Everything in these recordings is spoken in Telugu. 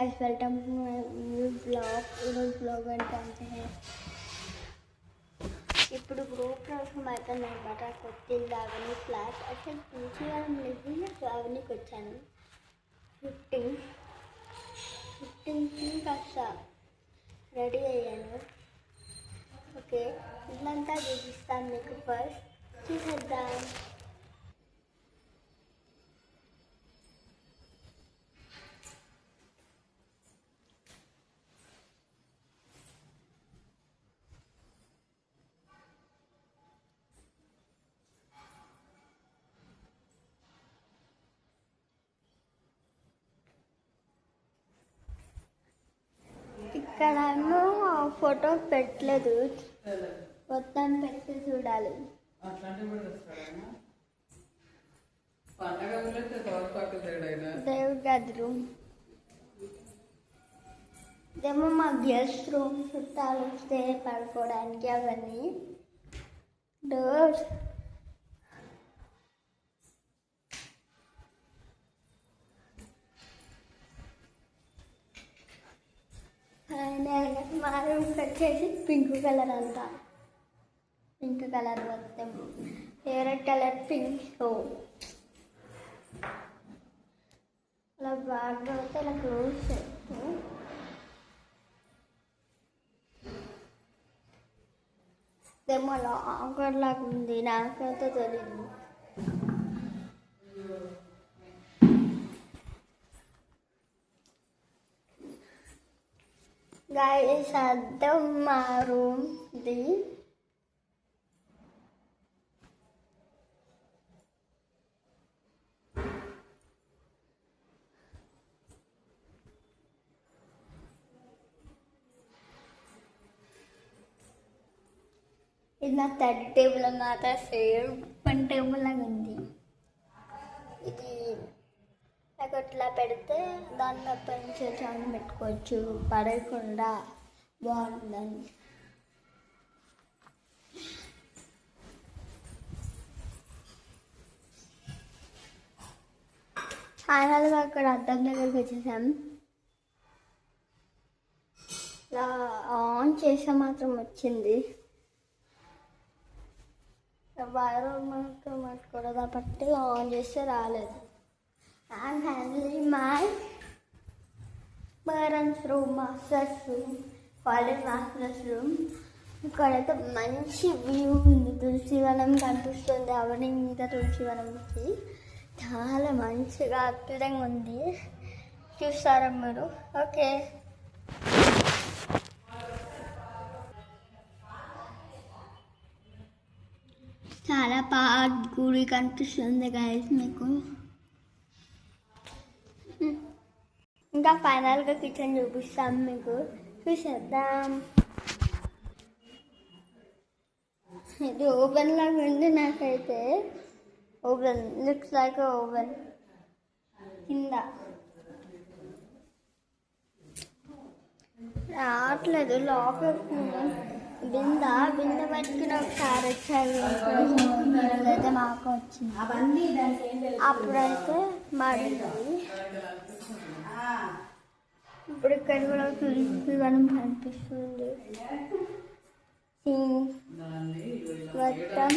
Guys welcome to my new blog ఏంటంటే ఇప్పుడు గ్రూప్ కోసం అవుతుందన్నమాట. కొత్తిల్లు రావని ఫ్లాట్ అసలు చూసేవాళ్ళం లేదు. రావనికి వచ్చాను 15కి కాస్త రెడీ అయ్యాను. ఓకే, ఇల్లంతా చూపిస్తాను మీకు. ఫస్ట్ చూసేద్దాం. ఇక్కడేమో ఫోటో పెట్టలేదు, మొత్తం పెట్టి చూడాలి. దేవుడి గది రూమ్ ఇదేమో మా గెస్ట్ రూమ్. చుట్టాలు వస్తే పడుకోవడానికి అవన్నీ. డోర్స్ మా రూమ్కి వచ్చేసి పింక్ కలర్ అంతా. పింక్ కలర్ మొత్తం ఫేవరెట్ కలర్ పింక్. అలా బాగా అయితే ఇలా క్లోజ్ చేస్తూ ఇదేమో లాంగర్ లాగా ఉంది, నాకైతే తెలియదు. గాయస్ అద్దం మా రూమ్ది. ఇది నా థర్డ్ టేబుల్ అన్నమాట. సేమ్ వన్ టేబుల్ లాగా ఉంది. ఇది నాకు అట్లా పెడితే దాన్ని పెంచే చాలా పెట్టుకోవచ్చు, పడకుండా బాగుంటుందని. ఫైనల్గా అక్కడ అద్దం దగ్గరికి వచ్చేసాం. ఇలా ఆన్ చేసే మాత్రం వచ్చింది. వైర్ మాత్రం పట్టుకోవడం కాబట్టి ఆన్ చేస్తే రాలేదు. I'm handling my parents' room, master's room, college master's room. ఇక్కడైతే మంచి వ్యూ ఉంది. తులసివనం కనిపిస్తుంది. అవని మీద తులసివనంకి చాలా మంచిగా అద్భుతంగా ఉంది. చూస్తారా మీరు? ఓకే, చాలా పాత గుడి కనిపిస్తుంది గైస్ మీకు. ఇంకా ఫైనల్గా కిచెన్ చూపిస్తాం మీకు, చూసేద్దాం. ఇది ఓవెన్ లాగా ఉంది. నాకైతే ఓవెన్ లుక్స్ లైక్ ఓవెన్. కింద రావట్లేదు, లాక్ బిందె పట్టుకుని ఒకసారి వచ్చారు. అయితే మాకు వచ్చింది. అప్పుడైతే మడింది. ఇప్పుడు ఇక్కడ కూడా తులసివనం కనిపిస్తుంది. మొత్తం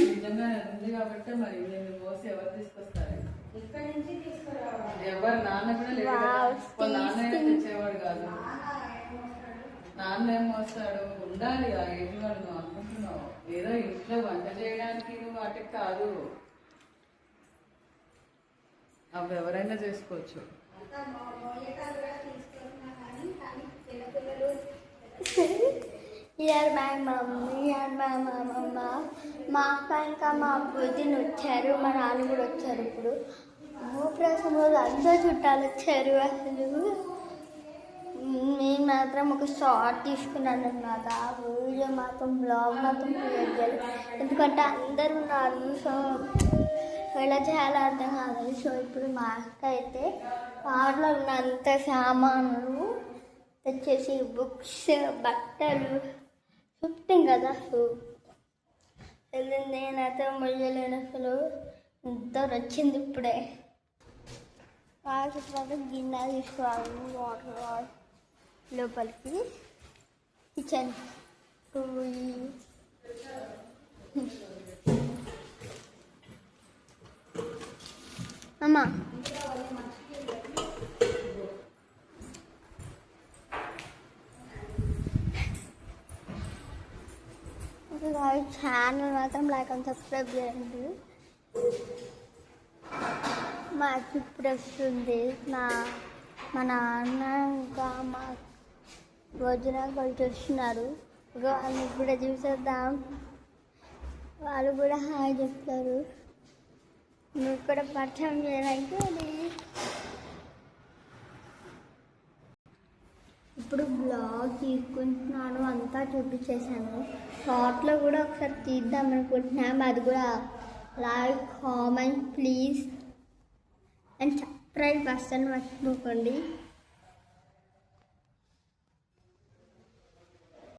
నాన్న ఏం వస్తాడు ఉండాలి. ఆ ఏజ్ వాడు నువ్వు అనుకుంటున్నావు ఏదో ఇంట్లో వంట చేయడానికి నువ్వు వాటికి కాదు. అవి ఎవరైనా చేసుకోవచ్చు. Year my mummy year my అమ్మమ్మ, మా అక్క ఇంకా మా బుద్ధిని వచ్చారు. మా నాన్న కూడా వచ్చారు. ఇప్పుడు గృహప్రవేశం రోజు అందరూ చుట్టాలు వచ్చారు. అసలు నేను మాత్రం ఒక షార్ట్ తీసుకున్నాను అన్నమాట. వీడియో మాత్రం బ్లాగ్ మాత్రం క్రియేట్ చేయాలి, ఎందుకంటే అందరూ ఉన్నారు. సో ఎలా చేయాలో అర్థం కాదు. సో ఇప్పుడు మా అక్క అయితే కార్లో ఉన్నంత సామాన్లు తెచ్చేసి బుక్స్, బట్టలు షిఫ్టింగ్ కదా. సో నేనైతే మొయ్యలేను. అసలు నిద్ర వచ్చింది ఇప్పుడే. కావాల్సిన తర్వాత గిన్నె తీసుకోవాలి వాటర్ లోపలికి కిచెన్ అమ్మా ఛానల్ మాత్రం లైక్ అండ్ సబ్స్క్రైబ్ చేయండి. మాకు ఇప్పుడు వస్తుంది మా నాన్న ఇంకా మా వదిన కలిసి వస్తున్నారు. వాళ్ళని కూడా చూసేద్దాం, వాళ్ళు కూడా హాయ్ చెప్తారు. మీకు కూడా పరిచయం చేయడానికి ఇప్పుడు బ్లాగ్ తీసుకుంటున్నాను, అంతా చూపించేసాను. షార్ట్లో కూడా ఒకసారి తీద్దాం అనుకుంటున్నాము. అది కూడా like comment please and subscribe అస్సలు మర్చిపోకండి.